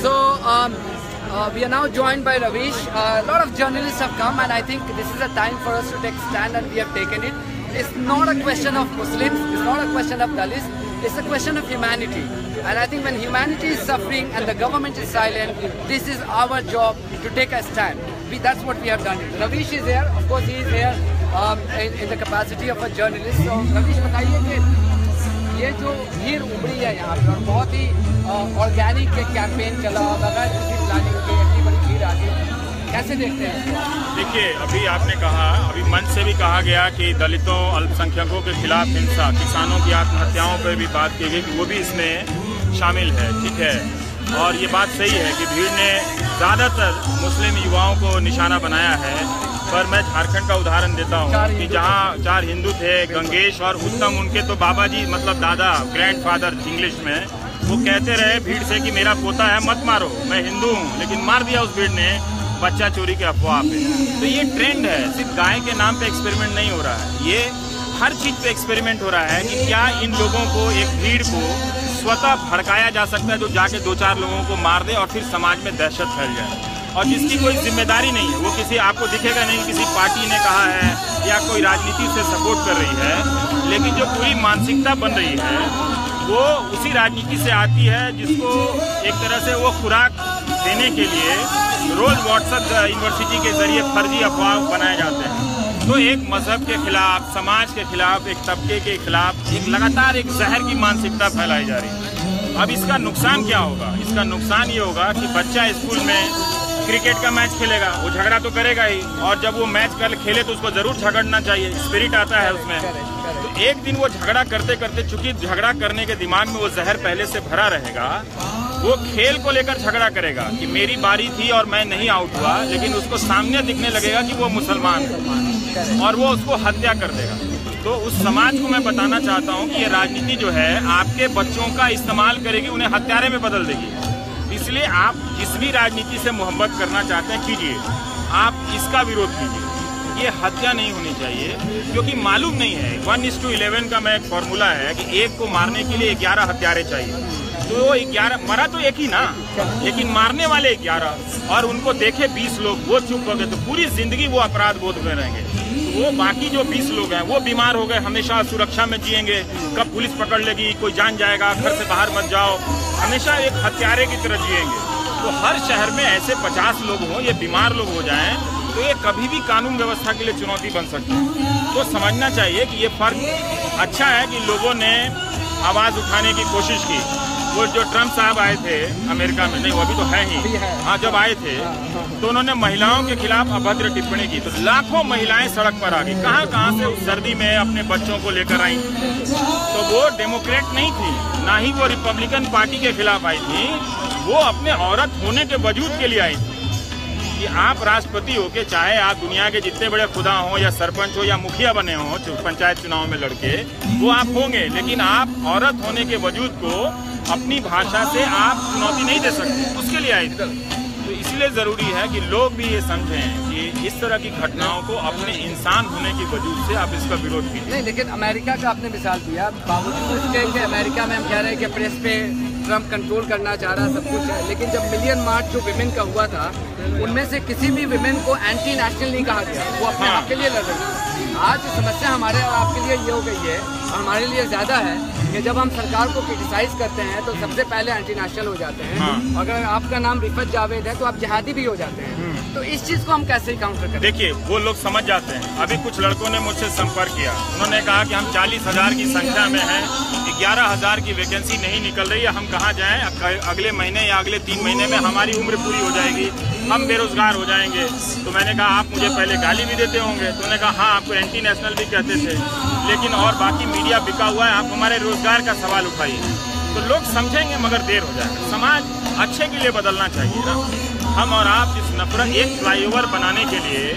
So we are now joined by Ravish. A lot of journalists have come, and I think this is a time for us to take stand, and we have taken it. It's not a question of Muslims, it's not a question of Dalits, it's a question of humanity. And I think when humanity is suffering and the government is silent, this is our job to take a stand. That's what we have done. Ravish is here, of course he is here in the capacity of a journalist. So Ravish, बताइए कि ये जो भीड़ उमड़ी है यहाँ पे और बहुत ही ऑर्गेनिक कैंपेन चला बगैर किसी प्लानिंग के, इतनी बड़ी भीड़ आ गई, कैसे देखते हैं? देखिए, अभी आपने कहा, अभी मंच से भी कहा गया कि दलितों अल्पसंख्यकों के खिलाफ हिंसा, किसानों की आत्महत्याओं पर भी बात की गई, वो भी इसमें शामिल है, ठीक है। और ये बात सही है कि भीड़ ने ज़्यादातर मुस्लिम युवाओं को निशाना बनाया है। पर मैं झारखंड का उदाहरण देता हूँ कि जहाँ 4 हिंदू थे, गंगेश और उत्तम, उनके तो बाबा जी मतलब दादा, ग्रैंडफादर इंग्लिश में, वो कहते रहे भीड़ से कि मेरा पोता है मत मारो, मैं हिंदू हूँ, लेकिन मार दिया उस भीड़ ने बच्चा चोरी के अफवाह पे। तो ये ट्रेंड है, सिर्फ गाय के नाम पे एक्सपेरिमेंट नहीं हो रहा है, ये हर चीज पे एक्सपेरिमेंट हो रहा है कि क्या इन लोगों को, एक भीड़ को स्वतः भड़काया जा सकता है जो जाके 2-4 लोगों को मार दे और फिर समाज में दहशत फैल जाए, और जिसकी कोई जिम्मेदारी नहीं है। वो किसी, आपको दिखेगा नहीं किसी पार्टी ने कहा है या कोई राजनीति से सपोर्ट कर रही है, लेकिन जो पूरी मानसिकता बन रही है वो उसी राजनीति से आती है जिसको एक तरह से वो खुराक देने के लिए रोज व्हाट्सएप यूनिवर्सिटी के जरिए फर्जी अफवाह बनाए जाते हैं। तो एक मजहब के खिलाफ, समाज के खिलाफ, एक तबके के खिलाफ एक लगातार एक जहर की मानसिकता फैलाई जा रही है। अब इसका नुकसान क्या होगा? इसका नुकसान ये होगा कि बच्चा स्कूल में क्रिकेट का मैच खेलेगा, वो झगड़ा तो करेगा ही, और जब वो मैच कल खेले तो उसको जरूर झगड़ना चाहिए, स्पिरिट आता है उसमें। तो एक दिन वो झगड़ा करते करते, चूंकि झगड़ा करने के दिमाग में वो जहर पहले से भरा रहेगा, वो खेल को लेकर झगड़ा करेगा कि मेरी बारी थी और मैं नहीं आउट हुआ, लेकिन उसको सामने दिखने लगेगा कि वो मुसलमान है और वो उसको हत्या कर देगा। तो उस समाज को मैं बताना चाहता हूँ कि ये राजनीति जो है आपके बच्चों का इस्तेमाल करेगी, उन्हें हत्यारे में बदल देगी। इसलिए आप जिस भी राजनीति से मोहब्बत करना चाहते हैं कीजिए, आप इसका विरोध कीजिए, ये हत्या नहीं होनी चाहिए, क्योंकि मालूम नहीं है 1:11 का मैं एक फॉर्मूला है कि एक को मारने के लिए 11 हत्यारे चाहिए। तो 11 मरा तो एक ही ना, लेकिन मारने वाले 11, और उनको देखे 20 लोग, वो चुप हो गए, तो पूरी जिंदगी वो अपराध बोध में रहेंगे। तो वो बाकी जो 20 लोग हैं वो बीमार हो गए, हमेशा सुरक्षा में जिएंगे, कब पुलिस पकड़ लेगी, कोई जान जाएगा, घर से बाहर मत जाओ, हमेशा एक हत्यारे की तरह जिएंगे। तो हर शहर में ऐसे 50 लोग हों, ये बीमार लोग हो जाएं, तो ये कभी भी कानून व्यवस्था के लिए चुनौती बन सकती है। तो समझना चाहिए कि ये फर्क अच्छा है कि लोगों ने आवाज उठाने की कोशिश की। वो जो ट्रम्प साहब आए थे अमेरिका में, नहीं वो अभी तो है ही, हाँ, जब आए थे तो उन्होंने महिलाओं के खिलाफ अभद्र टिप्पणी की, तो लाखों महिलाएं सड़क पर आ गई। कहाँ से उस सर्दी में अपने बच्चों को लेकर आई। तो वो डेमोक्रेट नहीं थी, ना ही वो रिपब्लिकन पार्टी के खिलाफ आई थी, वो अपने औरत होने के वजूद के लिए आई थी कि आप राष्ट्रपति हो के, चाहे आप दुनिया के जितने बड़े खुदा हो या सरपंच हो या मुखिया बने हो पंचायत चुनाव में लड़के, वो आप होंगे, लेकिन आप औरत होने के वजूद को अपनी भाषा से आप चुनौती नहीं दे सकते, उसके लिए आई थी। तो इसलिए जरूरी है कि लोग भी ये समझें कि इस तरह की घटनाओं को अपने इंसान होने की वजह से आप इसका विरोध कीजिए। नहीं, लेकिन अमेरिका का आपने मिसाल दिया, बावजूद इसके कि अमेरिका में हम कह रहे हैं कि प्रेस पे ट्रम्प कंट्रोल करना चाह रहा, सब कुछ है, लेकिन जब मिलियन मार्च जो विमेन का हुआ था, उनमें से किसी भी विमेन को एंटी नेशनल नहीं कहा गया, वो अपने हक के लिए लड़ रही है। आज समस्या हमारे और आपके लिए ये हो गई है, और हमारे लिए ज़्यादा है कि जब हम सरकार को क्रिटिसाइज करते हैं तो सबसे पहले एंटी नेशनल हो जाते हैं। अगर आपका नाम रिफत जावेद है तो आप जिहादी भी हो जाते हैं। तो इस चीज को हम कैसे काउंटर करें? देखिए, वो लोग समझ जाते हैं। अभी कुछ लड़कों ने मुझसे संपर्क किया, उन्होंने कहा कि हम 40,000 की संख्या में हैं, 11,000 की वैकेंसी नहीं निकल रही है, हम कहाँ जाएं? अगले महीने या अगले 3 महीने में हमारी उम्र पूरी हो जाएगी, हम बेरोजगार हो जाएंगे। तो मैंने कहा आप मुझे पहले गाली भी देते होंगे, तो उन्होंने कहा हाँ, आपको एंटी नेशनल भी कहते थे, लेकिन और बाकी मीडिया बिका हुआ है, आप हमारे रोजगार का सवाल उठाइए। तो लोग समझेंगे, मगर देर हो जाएगा। समाज अच्छे के लिए बदलना चाहिए ना। हम और आप इस नफरत, एक फ्लाईओवर बनाने के लिए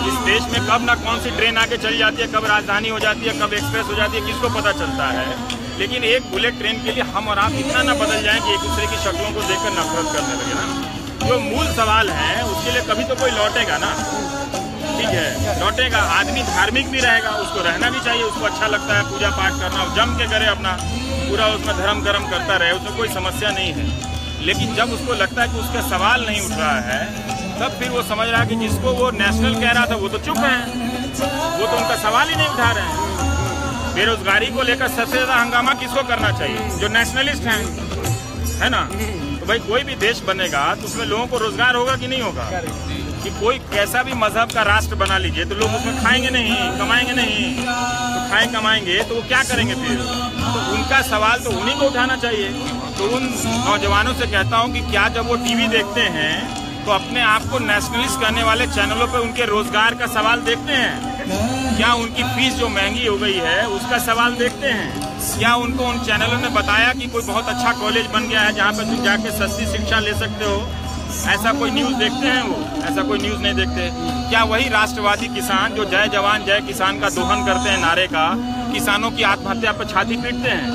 इस देश में कब ना कौन सी ट्रेन आके चल जाती है, कब राजधानी हो जाती है, कब एक्सप्रेस हो जाती है, किसको पता चलता है। लेकिन एक बुलेट ट्रेन के लिए हम और आप इतना ना बदल जाएं कि एक दूसरे की शक्लों को देखकर नफरत करने लगे ना। जो मूल सवाल है उसके लिए कभी तो कोई लौटेगा ना, ठीक है, लौटेगा। आदमी धार्मिक भी रहेगा, उसको रहना भी चाहिए, उसको अच्छा लगता है पूजा पाठ करना, जम के करे अपना, पूरा उसमें धर्म गरम करता रहे, उसमें कोई समस्या नहीं है। लेकिन जब उसको लगता है कि उसका सवाल नहीं उठ रहा है, तब फिर वो समझ रहा है कि जिसको वो नेशनल कह रहा था वो तो चुप है, वो तो उनका सवाल ही नहीं उठा रहे हैं। बेरोजगारी को लेकर सबसे ज्यादा हंगामा किसको करना चाहिए? जो नेशनलिस्ट हैं, है ना। तो भाई कोई भी देश बनेगा तो उसमें लोगों को रोजगार होगा कि नहीं होगा? कि कोई कैसा भी मजहब का राष्ट्र बना लीजिए तो लोग उसमें खाएंगे नहीं, कमाएंगे नहीं। तो खाए कमाएंगे तो वो क्या करेंगे फिर? तो उनका सवाल तो उन्हीं को उठाना चाहिए। तो उन नौजवानों से कहता हूँ कि क्या जब वो टीवी देखते हैं तो अपने आप को नेशनलिस्ट करने वाले चैनलों पे उनके रोजगार का सवाल देखते हैं? क्या उनकी फीस जो महंगी हो गई है उसका सवाल देखते हैं? क्या उनको उन चैनलों ने बताया कि कोई बहुत अच्छा कॉलेज बन गया है जहाँ पे तुम जाके सस्ती शिक्षा ले सकते हो? ऐसा कोई न्यूज़ देखते हैं वो? ऐसा कोई न्यूज़ नहीं देखते। क्या वही राष्ट्रवादी किसान जो जय जवान जय किसान का दोहन करते हैं नारे का, किसानों की आत्महत्या पर छाती पीटते हैं?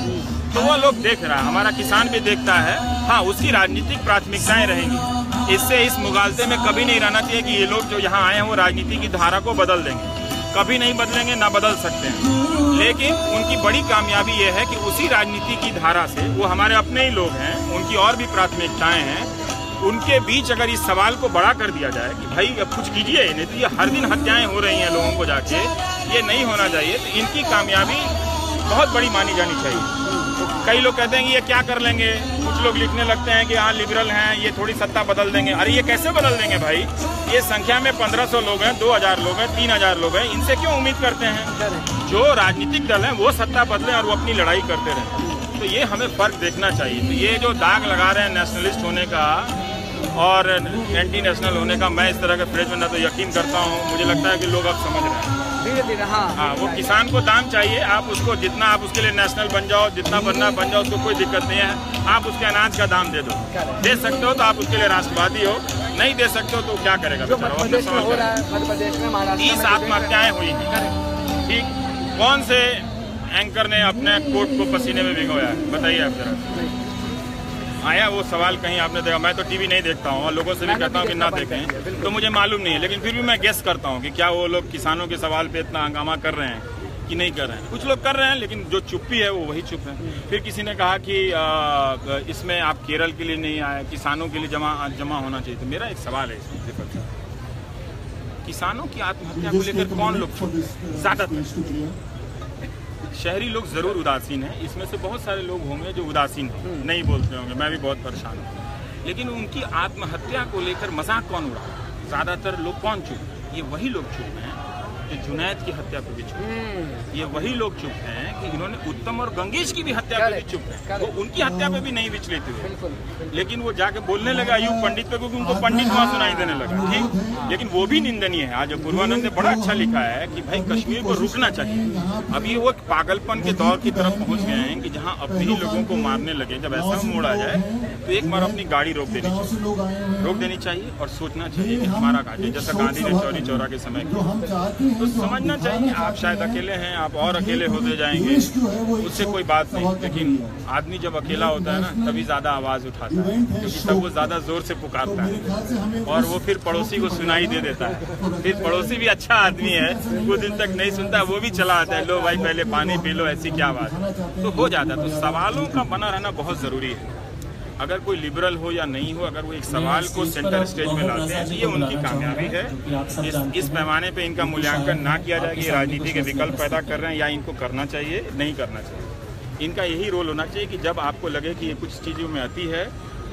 तो वो लोग देख रहा है, हमारा किसान भी देखता है। हाँ, उसकी राजनीतिक प्राथमिकताएं रहेंगी। इससे इस मुगालते में कभी नहीं रहना चाहिए कि ये लोग जो यहाँ आए हैं वो राजनीति की धारा को बदल देंगे। कभी नहीं बदलेंगे, ना बदल सकते हैं। लेकिन उनकी बड़ी कामयाबी ये है कि उसी राजनीति की धारा से, वो हमारे अपने ही लोग हैं, उनकी और भी प्राथमिकताएं हैं, उनके बीच अगर इस सवाल को बड़ा कर दिया जाए कि भाई अब कुछ कीजिए, नहीं तो ये हर दिन हत्याएं हो रही हैं लोगों को जाके, ये नहीं होना चाहिए। तो इनकी कामयाबी बहुत बड़ी मानी जानी चाहिए। तो कई लोग कहते हैं कि ये क्या कर लेंगे, कुछ लोग लिखने लगते हैं कि हाँ लिबरल हैं, ये थोड़ी सत्ता बदल देंगे। अरे ये कैसे बदल देंगे भाई? ये संख्या में 1500 लोग हैं, 2000 लोग हैं, 3000 लोग हैं, इनसे क्यों उम्मीद करते हैं? जो राजनीतिक दल हैं वो सत्ता बदलें और वो अपनी लड़ाई करते रहें। तो ये हमें फर्क देखना चाहिए। तो ये जो दाग लगा रहे हैं नेशनलिस्ट होने का और एंटी नेशनल होने का, मैं इस तरह के फ्रेज में ना तो यकीन करता हूँ। मुझे लगता है कि लोग अब समझ रहे हैं धीरे धीरे। हाँ, वो किसान को दाम चाहिए। आप उसको जितना आप उसके लिए नेशनल बन जाओ, जितना बनना बन जाओ, उसको कोई दिक्कत नहीं है। आप उसके अनाज का दाम दे दो, दे सकते हो तो आप उसके लिए राष्ट्रवादी हो, नहीं दे सकते हो तो क्या करेगा बेचारा? 30 आत्महत्याएं हुई हैं, ठीक। कौन से एंकर ने अपने कोट को पसीने में भिगोया है? बताइए आप जरा। आया वो सवाल कहीं आपने देखा? मैं तो टीवी नहीं देखता हूँ और लोगों से भी कहता हूँ कि ना देखें, तो मुझे मालूम नहीं है। लेकिन फिर भी मैं गेस करता हूँ कि क्या वो लोग किसानों के सवाल पे इतना हंगामा कर रहे हैं कि नहीं कर रहे हैं। कुछ लोग कर रहे हैं, लेकिन जो चुप्पी है वो वही चुप है। फिर किसी ने कहा कि इसमें आप केरल के लिए नहीं आए, किसानों के लिए जमा होना चाहिए। तो मेरा एक सवाल है इसमें, किसानों की आत्महत्या को लेकर कौन लोग? ज्यादातर शहरी लोग जरूर उदासीन हैं। इसमें से बहुत सारे लोग होंगे जो उदासीन हैं, नहीं बोलते होंगे, मैं भी बहुत परेशान हूँ। लेकिन उनकी आत्महत्या को लेकर मजाक कौन उड़ा? ज्यादातर लोग कौन चुप? ये वही लोग चुप हैं जो जुनैद की हत्या पे भी चुप हैं। ये वही लोग चुप हैं कि इन्होंने उत्तम और गंगेश की भी हत्या पे भी चुप हैं। वो उनकी हत्या पे भी नहीं विचलित हुए, लेकिन वो जाके बोलने लगा अयूब पंडित पे, क्योंकि उनको पंडित वहां सुनाई देने लगा, ठीक। लेकिन वो भी निंदनीय है। आज पूर्वानंद ने बड़ा अच्छा लिखा है कि भाई कश्मीर को रुकना चाहिए। अभी वो पागलपन के दौर की तरफ पहुंच गए हैं कि जहाँ अपने ही लोगों को मारने लगे। जब ऐसा मोड़ आ जाए तो एक बार अपनी गाड़ी रोक देनी चाहिए और सोचना चाहिए कि हमारा गाड़ी, जैसा गांधी ने चौरी चौरा के समय किया, तो समझना चाहिए आप शायद अकेले हैं, आप और अकेले होते जाएंगे, उससे कोई बात नहीं। लेकिन आदमी जब अकेला होता है ना, तभी ज्यादा आवाज उठाता है, क्योंकि तब वो ज्यादा जोर से पुकारता है और वो फिर पड़ोसी को सुनाई दे देता है। फिर पड़ोसी भी अच्छा आदमी है, कुछ दिन तक नहीं सुनता, वो भी चला आता है, लो भाई पहले पानी पी लो, ऐसी क्या बात है, तो हो जाता है। तो सवालों का बना रहना बहुत जरूरी है। अगर कोई लिबरल हो या नहीं हो, अगर वो एक सवाल को सेंटर स्टेज में लाते हैं तो ये उनकी कामयाबी है। इस पैमाने पे इनका मूल्यांकन ना किया जाए कि राजनीति के विकल्प पैदा कर रहे हैं या इनको करना चाहिए, नहीं करना चाहिए। इनका यही रोल होना चाहिए कि जब आपको लगे कि ये कुछ चीज़ों में अति है,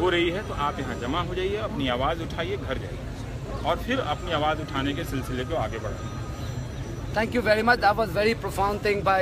हो रही है, तो आप यहाँ जमा हो जाइए, अपनी आवाज़ उठाइए, घर जाइए और फिर अपनी आवाज़ उठाने के सिलसिले को आगे बढ़ाइए। Thank you very much. That was very profound thing by